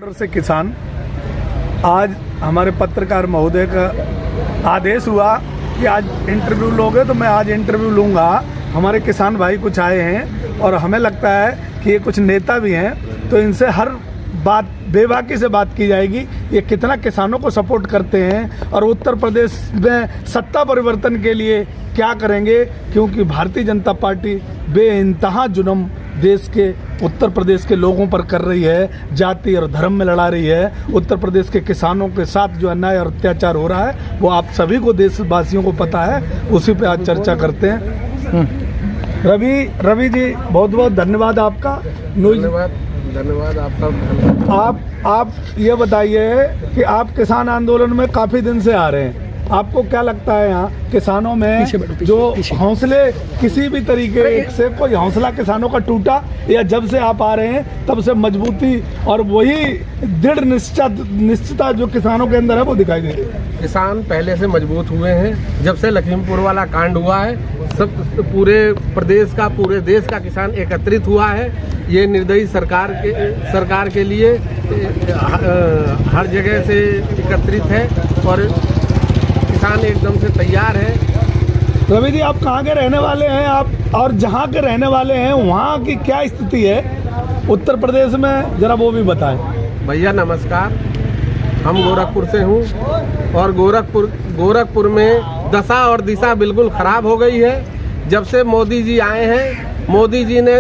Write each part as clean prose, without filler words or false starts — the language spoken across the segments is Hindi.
बॉर्डर से किसान, आज हमारे पत्रकार महोदय का आदेश हुआ कि आज इंटरव्यू लोगे, तो मैं आज इंटरव्यू लूँगा। हमारे किसान भाई कुछ आए हैं और हमें लगता है कि ये कुछ नेता भी हैं, तो इनसे हर बात बेबाकी से बात की जाएगी। ये कितना किसानों को सपोर्ट करते हैं और उत्तर प्रदेश में सत्ता परिवर्तन के लिए क्या करेंगे, क्योंकि भारतीय जनता पार्टी बेइंतहा जुल्म देश के उत्तर प्रदेश के लोगों पर कर रही है, जाति और धर्म में लड़ा रही है। उत्तर प्रदेश के किसानों के साथ जो अन्याय और अत्याचार हो रहा है वो आप सभी को, देशवासियों को पता है, उसी पे आज चर्चा करते हैं। रवि जी, बहुत बहुत धन्यवाद आपका। धन्यवाद आपका। आप ये बताइए कि आप किसान आंदोलन में काफ़ी दिन से आ रहे हैं, आपको क्या लगता है यहाँ किसानों में जो हौसले, किसी भी तरीके से कोई हौसला किसानों का टूटा, या जब से आप आ रहे हैं तब से मजबूती और वही दृढ़ निश्चितता जो किसानों के अंदर है वो दिखाई दे रही है? किसान पहले से मजबूत हुए हैं। जब से लखीमपुर वाला कांड हुआ है, सब पूरे प्रदेश का, पूरे देश का किसान एकत्रित हुआ है। ये निर्दयी सरकार के लिए हर जगह से एकत्रित है और किसान एकदम से तैयार है। रवि जी, आप कहाँ के रहने वाले हैं आप, और जहाँ के रहने वाले हैं वहाँ की क्या स्थिति है उत्तर प्रदेश में, जरा वो भी बताएं। भैया नमस्कार, हम गोरखपुर से हूँ और गोरखपुर में दशा और दिशा बिल्कुल खराब हो गई है। जब से मोदी जी आए हैं, मोदी जी ने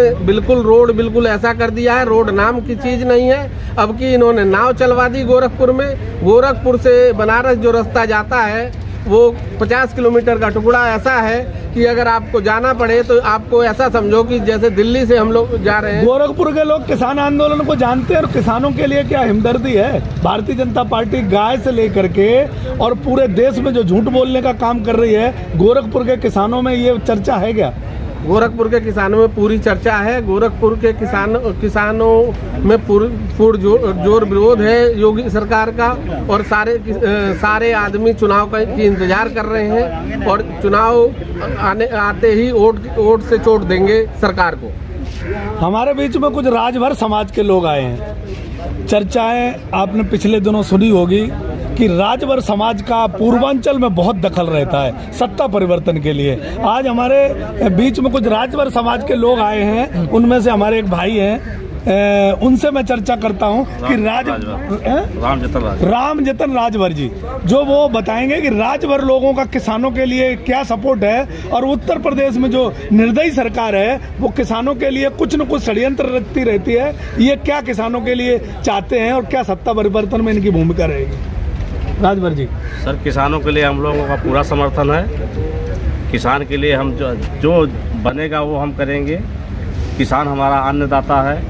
रोड बिल्कुल ऐसा कर दिया है, रोड नाम की चीज़ नहीं है। अब कि इन्होंने नाव चलवा दी गोरखपुर में। गोरखपुर से बनारस जो रास्ता जाता है वो 50 किलोमीटर का टुकड़ा ऐसा है कि अगर आपको जाना पड़े तो आपको ऐसा समझो कि जैसे दिल्ली से हम लोग जा रहे हैं। गोरखपुर के लोग किसान आंदोलन को जानते हैं और किसानों के लिए क्या हमदर्दी है? भारतीय जनता पार्टी गाय से लेकर के और पूरे देश में जो झूठ बोलने का काम कर रही है, गोरखपुर के किसानों में ये चर्चा है क्या? गोरखपुर के किसानों में पूरी चर्चा है। गोरखपुर के किसानों में पूर्ण जोर विरोध है योगी सरकार का, और सारे आदमी चुनाव की इंतजार कर रहे हैं और चुनाव आते ही वोट से चोट देंगे सरकार को। हमारे बीच में कुछ राजभर समाज के लोग आए हैं। चर्चाएं आपने पिछले दिनों सुनी होगी कि राजभर समाज का पूर्वांचल में बहुत दखल रहता है सत्ता परिवर्तन के लिए। आज हमारे बीच में कुछ राजभर समाज के लोग आए हैं, उनमें से हमारे एक भाई हैं, उनसे मैं चर्चा करता हूं कि राम जतन राजभर जी, जो वो बताएंगे कि राजभर लोगों का किसानों के लिए क्या सपोर्ट है, और उत्तर प्रदेश में जो निर्दयी सरकार है वो किसानों के लिए कुछ न कुछ षड्यंत्र रचती रहती है। ये क्या किसानों के लिए चाहते हैं और क्या सत्ता परिवर्तन में इनकी भूमिका रहेगी? राजभर जी। सर, किसानों के लिए हम लोगों का पूरा समर्थन है। किसान के लिए हम जो बनेगा वो हम करेंगे। किसान हमारा अन्नदाता है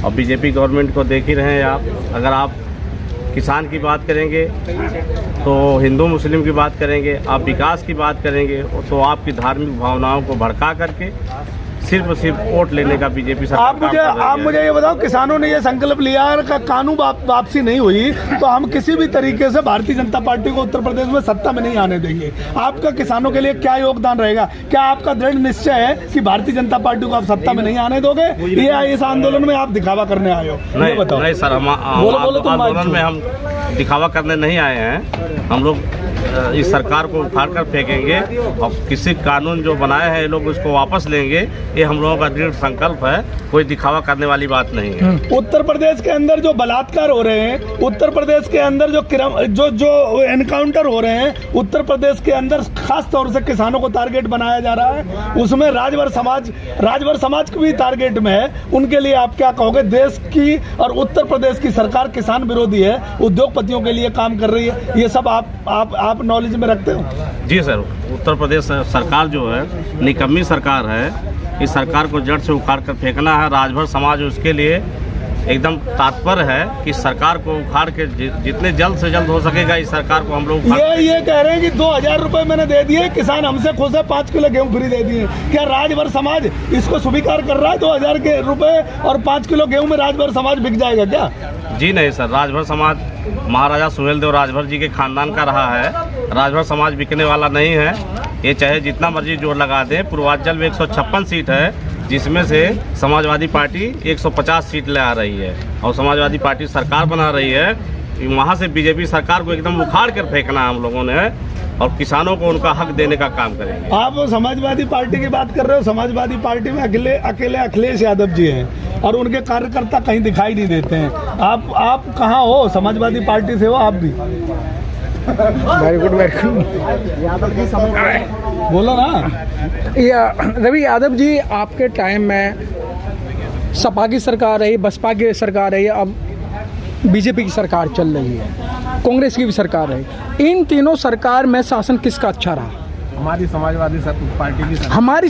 और बीजेपी गवर्नमेंट को देख ही रहे हैं आप। अगर आप किसान की बात करेंगे तो हिंदू मुस्लिम की बात करेंगे, आप विकास की बात करेंगे तो आपकी धार्मिक भावनाओं को भड़का करके सिर्फ वोट लेने का बीजेपी सरकार। आप मुझे ये बताओ, किसानों ने ये संकल्प लिया का कानून वापसी नहीं हुई तो हम किसी भी तरीके से भारतीय जनता पार्टी को उत्तर प्रदेश में सत्ता में नहीं आने देंगे। आपका किसानों के लिए क्या योगदान रहेगा? क्या आपका दृढ़ निश्चय है कि भारतीय जनता पार्टी को आप सत्ता में नहीं आने दोगे, या इस आंदोलन में आप दिखावा करने आए हो? नहीं बताओ। नहीं सर, हम आंदोलन में हम दिखावा करने नहीं आए हैं। हम लोग इस सरकार को उखाड़ कर फेंकेंगे और किसी कानून जो बनाए हैं ये लोग उसको वापस लेंगे। ये हम लोगों का दृढ़ संकल्प है, कोई दिखावा करने वाली बात नहीं है। उत्तर प्रदेश के अंदर जो बलात्कार हो रहे हैं, उत्तर प्रदेश के अंदर जो एनकाउंटर हो रहे हैं, उत्तर प्रदेश के अंदर खास तौर से किसानों को टारगेट बनाया जा रहा है, उसमें राजभर समाज भी टारगेट में है। उनके लिए आप क्या कहोगे? देश की और उत्तर प्रदेश की सरकार किसान विरोधी है, उद्योगपतियों के लिए काम कर रही है, ये सब आप नॉलेज में रखते हो? जी सर, उत्तर प्रदेश सरकार जो है निकम्मी सरकार है। इस सरकार को जड़ से उखाड़ कर फेंकना है। राजभर समाज उसके लिए एकदम तात्पर्य है कि सरकार को उखाड़ के जितने जल्द से जल्द हो सकेगा इस सरकार को हम लोग ये कह रहे हैं कि 2000 रुपए मैंने दे दिए, किसान हमसे खुश है, 5 किलो गेहूं फ्री दे दिए। क्या राजभर समाज इसको स्वीकार कर रहा है? 2000 के रुपए और 5 किलो गेहूं में राजभर समाज बिक जाएगा क्या? जी नहीं सर, राजभर समाज महाराजा सुहेलदेव राजभर जी के खानदान का रहा है। राजभर समाज बिकने वाला नहीं है। ये चाहे जितना मर्जी जोर लगा दें, पूर्वांचल में 156 सीट है, जिसमें से समाजवादी पार्टी 150 सीट ले आ रही है और समाजवादी पार्टी सरकार बना रही है। वहाँ से बीजेपी सरकार को एकदम उखाड़ कर फेंकना हम लोगों ने और किसानों को उनका हक देने का काम करेंगे। आप समाजवादी पार्टी की बात कर रहे हो, समाजवादी पार्टी में अकेले अखिलेश यादव जी हैं और उनके कार्यकर्ता कहीं दिखाई नहीं देते हैं। आप कहाँ हो? समाजवादी पार्टी से हो आप भी? वेरी गुड बोलो ना। रवि यादव जी, आपके टाइम में सपा की सरकार रही, बसपा की सरकार रही, अब बीजेपी की सरकार चल रही है, कांग्रेस की भी सरकार रही। इन तीनों सरकार में शासन किसका अच्छा रहा? हमारी समाजवादी पार्टी की हमारी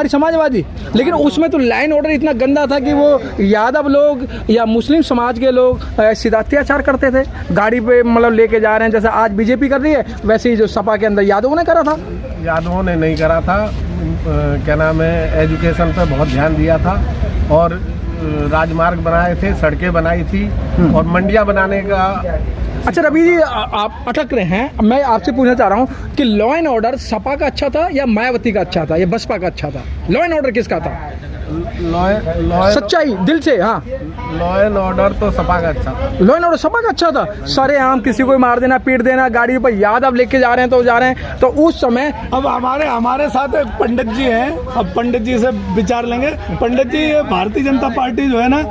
समाजवादी। लेकिन उसमें तो लाइन ऑर्डर इतना गंदा था कि वो यादव लोग या मुस्लिम समाज के लोग सीधा अत्याचार करते थे, गाड़ी पे मतलब लेके जा रहे हैं। जैसे आज बीजेपी कर रही है, वैसे ही जो सपा के अंदर यादवों ने करा था। यादवों ने नहीं करा था, क्या नाम है, एजुकेशन पे बहुत ध्यान दिया था और राजमार्ग बनाए थे, सड़कें बनाई थी और मंडियां बनाने का। अच्छा रवि जी, आप अटक रहे हैं, मैं आपसे पूछना चाह रहा हूँ कि लॉ एंड ऑर्डर सपा का अच्छा था या मायावती का अच्छा था या बसपा का अच्छा था? लॉ एंड ऑर्डर किसका था? सच्चाई दिल से। हाँ, लॉ एंड ऑर्डर तो सपा का अच्छा था। लॉ एंड ऑर्डर सपा का अच्छा था। सारे आम किसी को मार देना, पीट देना, गाड़ी पर यादव लेके जा रहे हैं तो जा रहे हैं। तो उस समय अब हमारे साथ एक पंडित जी हैं, अब पंडित जी से विचार लेंगे। पंडित जी, ये भारतीय जनता पार्टी जो है ना,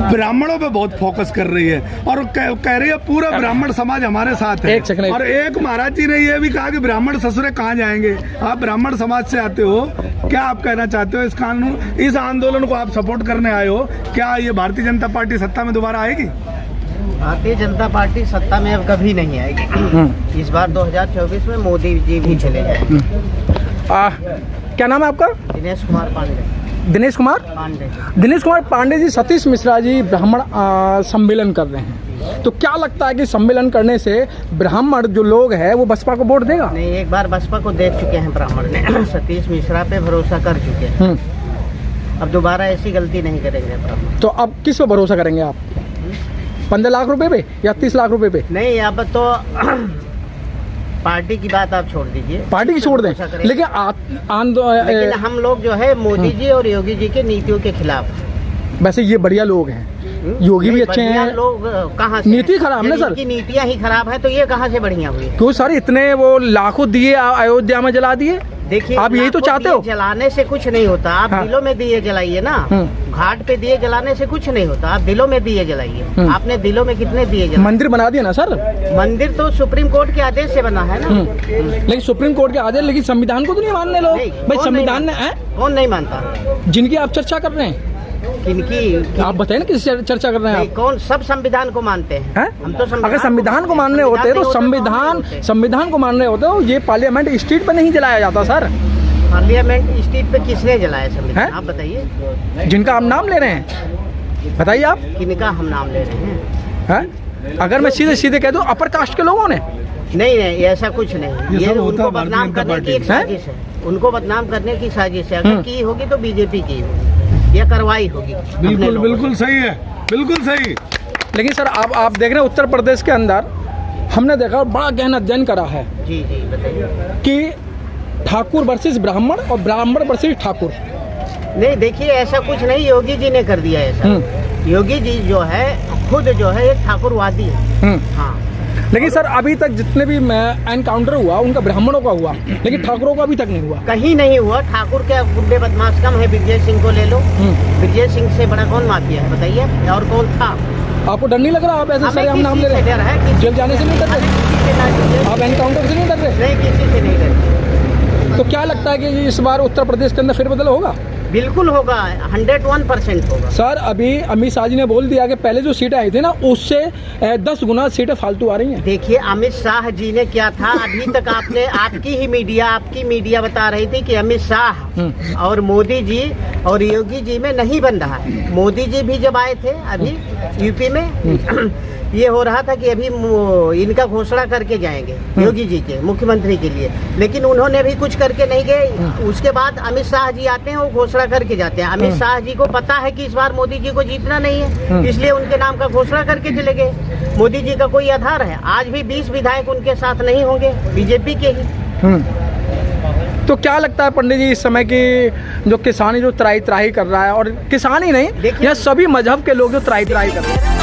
ब्राह्मणों पे बहुत फोकस कर रही है और कह रही है पूरा ब्राह्मण समाज हमारे साथ है। एक सेकंड। और एक महाराज जी ने ये भी कहा कि ब्राह्मण ससुरे कहाँ जाएंगे। आप ब्राह्मण समाज से आते हो, क्या आप कहना चाहते हो? इस आंदोलन को आप सपोर्ट करने आए हो, क्या ये भारतीय जनता पार्टी सत्ता में दोबारा आएगी? भारतीय जनता पार्टी सत्ता में अब कभी नहीं आएगी। इस बार 2024 में मोदी जी भी चले जाएंगे। क्या नाम है आपका? दिनेश कुमार पांडे जी। सतीश मिश्रा जी ब्राह्मण सम्मेलन कर रहे हैं, तो क्या लगता है कि सम्मेलन करने से ब्राह्मण जो लोग हैं वो बसपा को वोट देगा? नहीं, एक बार बसपा को देख चुके हैं ब्राह्मण ने। सतीश मिश्रा पे भरोसा कर चुके हैं, अब दोबारा ऐसी गलती नहीं करेंगे ब्राह्मण। तो अब किस पे भरोसा करेंगे आप? 15 लाख रुपए पे या 30 लाख रुपए पे? नहीं, अब तो पार्टी की बात आप छोड़ दीजिए, पार्टी की छोड़ दें, लेकिन लेकिन हम लोग जो है मोदी जी और योगी जी के नीतियों के खिलाफ। वैसे ये बढ़िया लोग हैं, योगी भी अच्छे हैं। लोग कहाँ से? नीति खराब है सर, की नीतियाँ ही खराब है तो ये कहाँ से बढ़िया हुई? क्यों सर, इतने वो लाखों दिए अयोध्या में जला दिए। देखिए, आप यही तो चाहते हो। जलाने से कुछ नहीं होता, आप दिलों में दिए जलाइए ना। घाट पे दिए जलाने से कुछ नहीं होता, आप दिलों में दिए जलाइए। आपने दिलों में कितने दिए जलाए? मंदिर बना दिया ना सर। मंदिर तो सुप्रीम कोर्ट के आदेश से बना है ना। लेकिन सुप्रीम कोर्ट के आदेश, लेकिन संविधान को तो नहीं मानने लोग भाई। संविधान ने कौन नहीं मानता? जिनकी आप चर्चा कर रहे हैं, किनकी आप बताइए ना, किस चर्चा कर रहे हैं आप? कौन? सब संविधान को मानते हैं। हम तो अगर संविधान को मानने होते तो संविधान को मानने होते तो ये पार्लियामेंट स्ट्रीट पे नहीं जलाया जाता सर। पार्लियामेंट स्ट्रीट पे किसने जलाया संविधान? आप बताइए। जिनका हम नाम ले रहे हैं, बताइए आप। किनका हम नाम ले रहे हैं? अगर मैं सीधे सीधे कह दूं, अपर कास्ट के लोगों ने। नहीं, ऐसा कुछ नहीं। ये उनको बदनाम करने की एक साजिश है। उनको बदनाम करने की साजिश है। अगर की होगी तो बीजेपी की होगी, ये कार्रवाई होगी। बिल्कुल सही है, बिल्कुल सही। लेकिन सर आप देख रहे हैं उत्तर प्रदेश के अंदर हमने देखा, बड़ा गहन अध्ययन करा है। जी बताइए। कि ठाकुर वर्सेस ब्राह्मण और ब्राह्मण वर्सेस ठाकुर। नहीं, देखिए ऐसा कुछ नहीं, योगी जी ने कर दिया ऐसा। योगी जी जो है खुद जो है एक ठाकुरवादी है। हाँ, लेकिन सर अभी तक जितने भी एनकाउंटर हुआ उनका ब्राह्मणों का हुआ, लेकिन ठाकुरों का अभी तक नहीं हुआ। कहीं नहीं हुआ। ठाकुर के गुंडे बदमाश कम है, विजय सिंह को ले लो। विजय सिंह से बड़ा कौन माफिया है बताइए? और कौन था? आपको डर नहीं लग रहा? आप ऐसे सर हम नाम ले रहे हैं, डर है? जेल जाने से नहीं डर रहे? आप एनकाउंटर से नहीं डर रहे? नहीं, किसी से नहीं डर। तो क्या लगता है कि इस बार उत्तर प्रदेश के अंदर फेरबदल होगा? बिल्कुल होगा, 101% होगा। सर अभी अमित शाह जी ने बोल दिया कि पहले जो सीटें आई थी ना, उससे 10 गुना सीटें फालतू आ रही हैं। देखिए, अमित शाह जी ने क्या था, अभी तक आपकी मीडिया बता रही थी कि अमित शाह और मोदी जी और योगी जी में नहीं बन रहा है। मोदी जी भी जब आए थे अभी यूपी में, ये हो रहा था कि अभी इनका घोषणा करके जाएंगे योगी जी के मुख्यमंत्री के लिए, लेकिन उन्होंने भी कुछ करके नहीं गए। उसके बाद अमित शाह जी आते हैं, वो घोषणा करके जाते हैं। अमित शाह जी को पता है कि इस बार मोदी जी को जीतना नहीं है, इसलिए उनके नाम का घोषणा करके चले गए। मोदी जी का कोई आधार है? आज भी 20 विधायक उनके साथ नहीं होंगे, बीजेपी के ही। तो क्या लगता है पंडित जी इस समय की जो किसानी जो त्राही त्राही कर रहा है, और किसान ही नहीं, देखिए- यह सभी मजहब के लोग जो त्राही त्राही कर रहे हैं?